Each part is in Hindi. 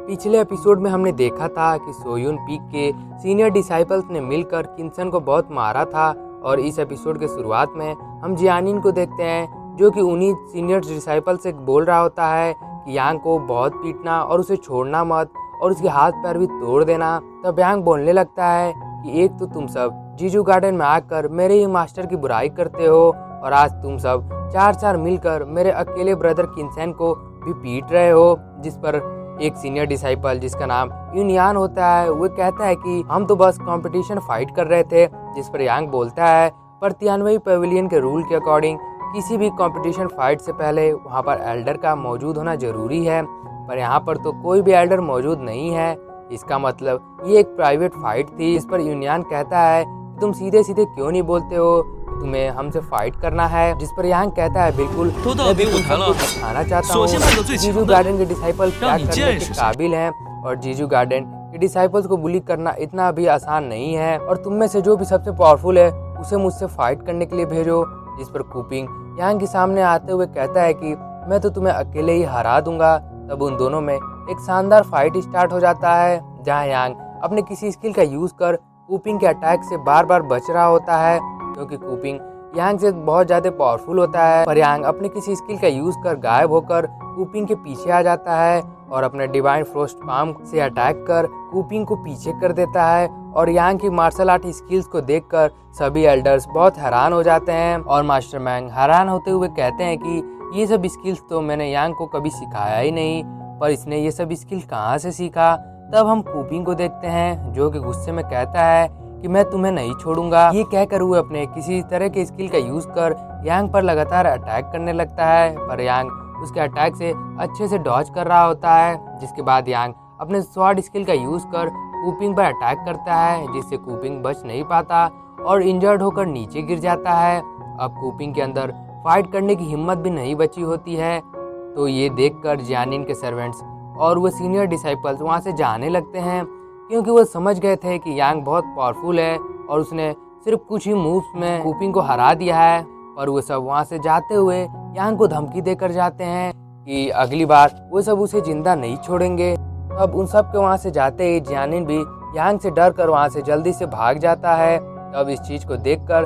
पिछले एपिसोड में हमने देखा था कि सोयुन पीक के सीनियर डिसाइपल्स ने मिलकर किन्सन को बहुत मारा था और इस एपिसोड के शुरुआत में हम जियानिन को देखते हैं जो कि उन्हीं सीनियर डिसाइपल से बोल रहा होता है कि यांग को बहुत पीटना और उसे छोड़ना मत और उसके हाथ पैर भी तोड़ देना। तब यांग बोलने लगता है कि एक तो तुम सब जीजू गार्डन में आकर मेरे ही मास्टर की बुराई करते हो और आज तुम सब चार मिलकर मेरे अकेले ब्रदर किन्सन को भी पीट रहे हो। जिस पर एक सीनियर डिसाइपल जिसका नाम यूनियान होता है वो कहता है कि हम तो बस कंपटीशन फाइट कर रहे थे। जिस पर यांग बोलता है पर 93 पवेलियन के रूल के अकॉर्डिंग किसी भी कंपटीशन फाइट से पहले वहां पर एल्डर का मौजूद होना जरूरी है, पर यहाँ पर तो कोई भी एल्डर मौजूद नहीं है। इसका मतलब ये एक प्राइवेट फाइट थी। इस पर यूनियान कहता है तुम सीधे सीधे क्यों नहीं बोलते हो, तुम्हें हमसे फाइट करना है। जिस पर यांग कहता है बिल्कुल मैं भी दिखाना चाहता हूँ जीजू गार्डन के डिसाइपल क्या करने के काबिल हैं और जीजू गार्डन के डिसाइपल्स को बुली करना इतना भी आसान नहीं है और तुम में से जो भी सबसे पावरफुल है उसे मुझसे फाइट करने के लिए भेजो। जिस पर कूपिंग यांग के सामने आते हुए कहता है कि मैं तो तुम्हें अकेले ही हरा दूंगा। तब उन दोनों में एक शानदार फाइट स्टार्ट हो जाता है जहां यांग अपने किसी स्किल का यूज कर कूपिंग के अटैक से बार बार बच रहा होता है क्योंकि कूपिंग यांग से बहुत ज्यादा पावरफुल होता है। पर यांग अपने किसी स्किल का यूज कर गायब होकर कूपिंग के पीछे आ जाता है और अपने डिवाइन फ्रोस्ट पाम से अटैक कर कूपिंग को पीछे कर देता है और यांग की मार्शल आर्ट स्किल्स को देखकर सभी एल्डर्स बहुत हैरान हो जाते हैं और मास्टर मैंग हैरान होते हुए कहते हैं कि ये सब स्किल्स तो मैंने यांग को कभी सिखाया ही नहीं, पर इसने ये सब स्किल कहाँ से सीखा। तब हम कूपिंग को देखते हैं जो कि गुस्से में कहता है कि मैं तुम्हें नहीं छोड़ूंगा। ये कहकर वो अपने किसी तरह के स्किल का यूज कर यांग पर लगातार अटैक करने लगता है, पर यांग उसके अटैक से अच्छे से डॉज कर रहा होता है। जिसके बाद यांग अपने स्वॉर्ड स्किल का यूज कर कूपिंग पर अटैक करता है जिससे कूपिंग बच नहीं पाता और इंजर्ड होकर नीचे गिर जाता है। अब कूपिंग के अंदर फाइट करने की हिम्मत भी नहीं बची होती है, तो ये देखकर जियानिन के सर्वेंट्स और वो सीनियर डिसाइपल्स वहाँ से जाने लगते हैं क्योंकि वो समझ गए थे कि यांग बहुत पावरफुल है और उसने सिर्फ कुछ ही मूव्स में कूपिंग को हरा दिया है। पर वो सब वहाँ से जाते हुए यांग को धमकी देकर जाते हैं कि अगली बार वो सब उसे जिंदा नहीं छोड़ेंगे। अब उन सब के वहाँ से जाते ही जियानिन भी यांग से डर कर वहाँ से जल्दी से भाग जाता है। तब इस चीज को देखकर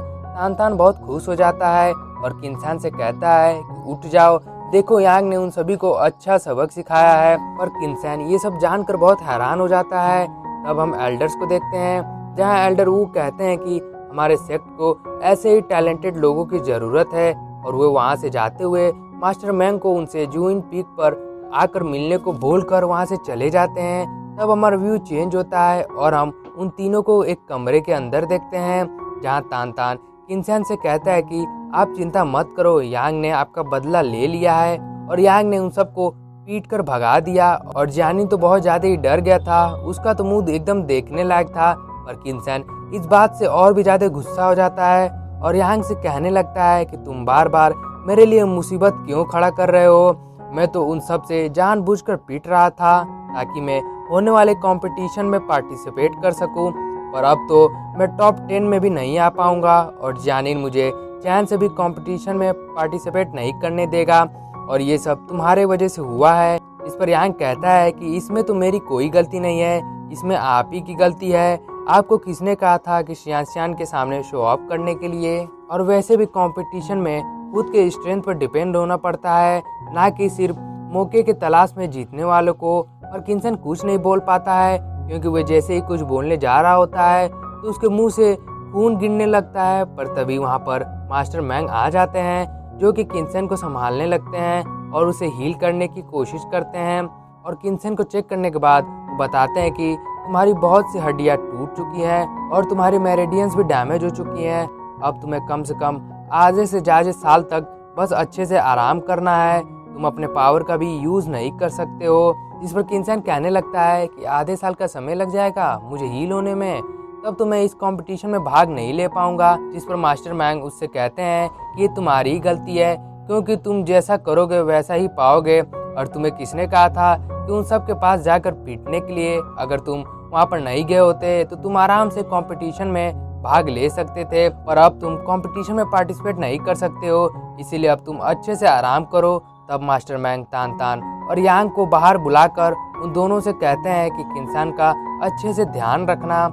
तान बहुत खुश हो जाता है और किन्सन से कहता है कि उठ जाओ, देखो यांग ने उन सभी को अच्छा सबक सिखाया है। पर किन्सन ये सब जानकर बहुत हैरान हो जाता है। तब हम एल्डर्स को देखते हैं जहाँ एल्डर वो कहते हैं कि हमारे सेक्ट को ऐसे ही टैलेंटेड लोगों की जरूरत है और वो वहाँ से जाते हुए मास्टर मैंग को उनसे जूइन पीक पर आकर मिलने को बोलकर वहाँ से चले जाते हैं। तब हमारा व्यू चेंज होता है और हम उन तीनों को एक कमरे के अंदर देखते हैं जहाँ तान किन्सन से कहता है कि आप चिंता मत करो, यांग ने आपका बदला ले लिया है और यांग ने उन सबको पीट कर भगा दिया। और जियानिन तो बहुत ज्यादा ही डर गया था, उसका तो मुंह एकदम देखने लायक था। पर किन्सन इस बात से और भी ज्यादा गुस्सा हो जाता है और यांग से कहने लगता है कि तुम बार बार मेरे लिए मुसीबत क्यों खड़ा कर रहे हो, मैं तो उन सब से जानबूझकर पीट रहा था ताकि मैं होने वाले कंपटीशन में पार्टिसिपेट कर सकूं, पर अब तो मैं टॉप 10 में भी नहीं आ पाऊंगा और जियानिन मुझे चैन से भी कंपटीशन में पार्टिसिपेट नहीं करने देगा और ये सब तुम्हारे वजह से हुआ है। इस पर यांग कहता है कि इसमें तो मेरी कोई गलती नहीं है, इसमें आप ही की गलती है। आपको किसने कहा था कि शियान के सामने शो ऑफ करने के लिए, और वैसे भी कंपटीशन में खुद के स्ट्रेंथ पर डिपेंड होना पड़ता है, ना कि सिर्फ मौके के तलाश में जीतने वालों को। और किन्सन कुछ नहीं बोल पाता है क्योंकि वह जैसे ही कुछ बोलने जा रहा होता है तो उसके मुंह से खून गिरने लगता है। पर तभी वहाँ पर मास्टर मैंग आ जाते हैं जो कि किन्सन को संभालने लगते हैं और उसे हील करने की कोशिश करते हैं और किन्सन को चेक करने के बाद वो बताते हैं कि तुम्हारी बहुत सी हड्डियाँ टूट चुकी है और तुम्हारी मेरिडियंस भी डैमेज हो चुकी हैं। अब तुम्हें कम से कम आधे से ज्यादा साल तक बस अच्छे से आराम करना है, तुम अपने पावर का भी यूज नहीं कर सकते हो। जिस पर किन्सन कहने लगता है कि आधे साल का समय लग जाएगा मुझे हील होने में, तब तो मैं इस कंपटीशन में भाग नहीं ले पाऊंगा। जिस पर मास्टर मैंग उससे कहते हैं कि ये तुम्हारी ही गलती है क्योंकि तुम जैसा करोगे वैसा ही पाओगे और तुम्हें किसने कहा था कि उन सब के पास जाकर पीटने के लिए, अगर तुम वहाँ पर नहीं गए होते तो तुम आराम से कंपटीशन में भाग ले सकते थे, पर अब तुम कंपटीशन में पार्टिसिपेट नहीं कर सकते हो, इसीलिए अब तुम अच्छे से आराम करो। तब मास्टर मैंग तान और यांग को बाहर बुलाकर उन दोनों से कहते हैं कि किंसन का अच्छे से ध्यान रखना,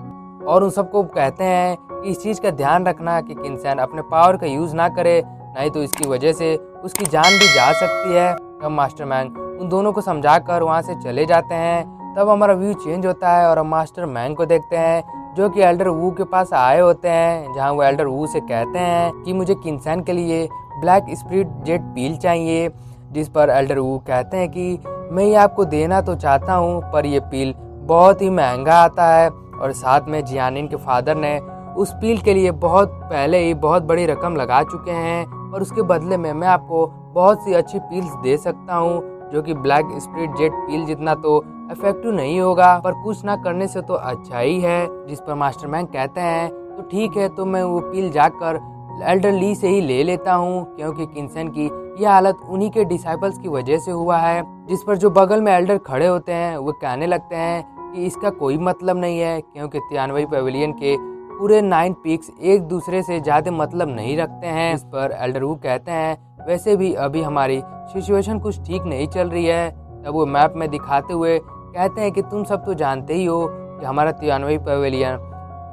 और उन सबको कहते हैं कि इस चीज़ का ध्यान रखना कि किंसन अपने पावर का यूज़ ना करे, नहीं तो इसकी वजह से उसकी जान भी जा सकती है। तब मास्टर मैंग उन दोनों को समझाकर वहाँ से चले जाते हैं। तब हमारा व्यू चेंज होता है और हम मास्टर मैंग को देखते हैं जो कि एल्डर वू के पास आए होते हैं, जहाँ वो एल्डर वू से कहते हैं कि मुझे किंसन के लिए ब्लैक स्पिरिट जेट पील चाहिए। जिस पर एल्डर वू कहते हैं कि मैं ये आपको देना तो चाहता हूँ, पर ये पील बहुत ही महंगा आता है, और साथ में जियानिन के फादर ने उस पील के लिए बहुत पहले ही बहुत बड़ी रकम लगा चुके हैं, और उसके बदले में मैं आपको बहुत सी अच्छी पील्स दे सकता हूँ जो कि ब्लैक स्पिरिट जेट पील जितना तो इफेक्टिव नहीं होगा, पर कुछ ना करने से तो अच्छा ही है। जिस पर मास्टर मैंग कहते हैं तो ठीक है, तो मैं वो पील जाकर एल्डर ली से ही ले लेता हूँ, क्योंकि किंसन की यह हालत उन्हीं के डिसाइपल्स की वजह से हुआ है। जिस पर जो बगल में एल्डर खड़े होते हैं वो कहने लगते हैं कि इसका कोई मतलब नहीं है, क्योंकि तियानवे पैवेलियन के पूरे 9 पीक्स एक दूसरे से ज़्यादा मतलब नहीं रखते हैं। इस पर एल्डर वू कहते हैं वैसे भी अभी हमारी सिचुएशन कुछ ठीक नहीं चल रही है। तब वो मैप में दिखाते हुए कहते हैं कि तुम सब तो जानते ही हो कि हमारा तियानवे पैवेलियन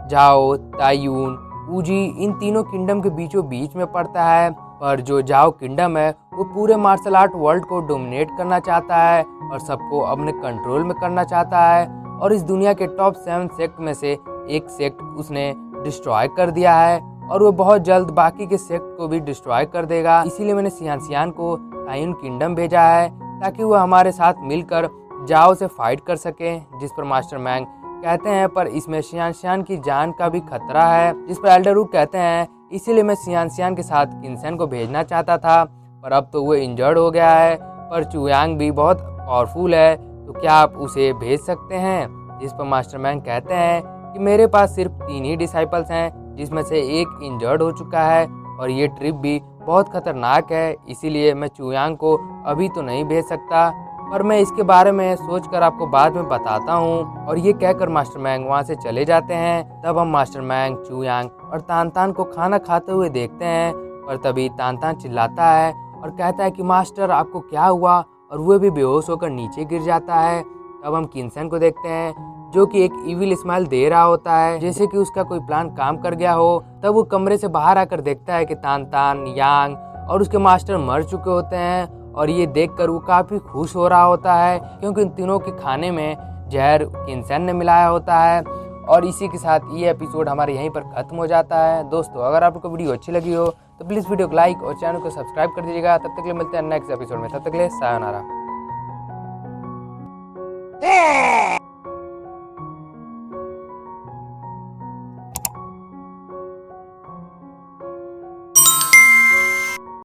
जाओ, तायून, ऊजी इन तीनों किंगडम के बीचों बीच में पड़ता है, पर जो जाओ किंगडम है वो पूरे मार्शल आर्ट वर्ल्ड को डोमिनेट करना चाहता है और सबको अपने कंट्रोल में करना चाहता है, और इस दुनिया के टॉप 7 सेक्ट में से एक सेक्ट उसने डिस्ट्रॉय कर दिया है, और वो बहुत जल्द बाकी के सेक्ट को भी डिस्ट्रॉय कर देगा। इसीलिए मैंने सियान को तायून किंगडम भेजा है ताकि वो हमारे साथ मिलकर जाओ से फाइट कर सके। जिस पर मास्टर मैंग कहते हैं पर इसमें सियान की जान का भी खतरा है। जिस पर एल्डर वू कहते हैं इसीलिए मैं सियान के साथ किंसन को भेजना चाहता था, पर अब तो वो इंजर्ड हो गया है, पर चुयांग भी बहुत पावरफुल है, तो क्या आप उसे भेज सकते हैं। जिस पर मास्टर मैंग कहते हैं कि मेरे पास सिर्फ 3 ही डिसाइपल्स हैं, जिसमें से एक इंजर्ड हो चुका है, और ये ट्रिप भी बहुत खतरनाक है, इसीलिए मैं चुयांग को अभी तो नहीं भेज सकता, पर मैं इसके बारे में सोचकर आपको बाद में बताता हूँ। और ये कहकर मास्टर मैंग वहाँ से चले जाते हैं। तब हम मास्टर मैंग, चुयांग और तान को खाना खाते हुए देखते हैं, पर तभी तान चिल्लाता है और कहता है कि मास्टर आपको क्या हुआ, और वो भी बेहोश होकर नीचे गिर जाता है। तब हम किंसन को देखते हैं जो कि एक इविल स्माइल दे रहा होता है, जैसे कि उसका कोई प्लान काम कर गया हो। तब वो कमरे से बाहर आकर देखता है कि तान, यांग और उसके मास्टर मर चुके होते हैं, और ये देखकर वो काफ़ी खुश हो रहा होता है, क्योंकि इन तीनों के खाने में जहर किंसन ने मिलाया होता है। और इसी के साथ ये एपिसोड हमारे यहीं पर खत्म हो जाता है। दोस्तों अगर आपको वीडियो अच्छी लगी हो तो प्लीज़ वीडियो को लाइक और चैनल को सब्सक्राइब कर दीजिएगा। तब तक के लिए मिलते हैं नेक्स्ट एपिसोड में, तब तक के लिए सायोनारा।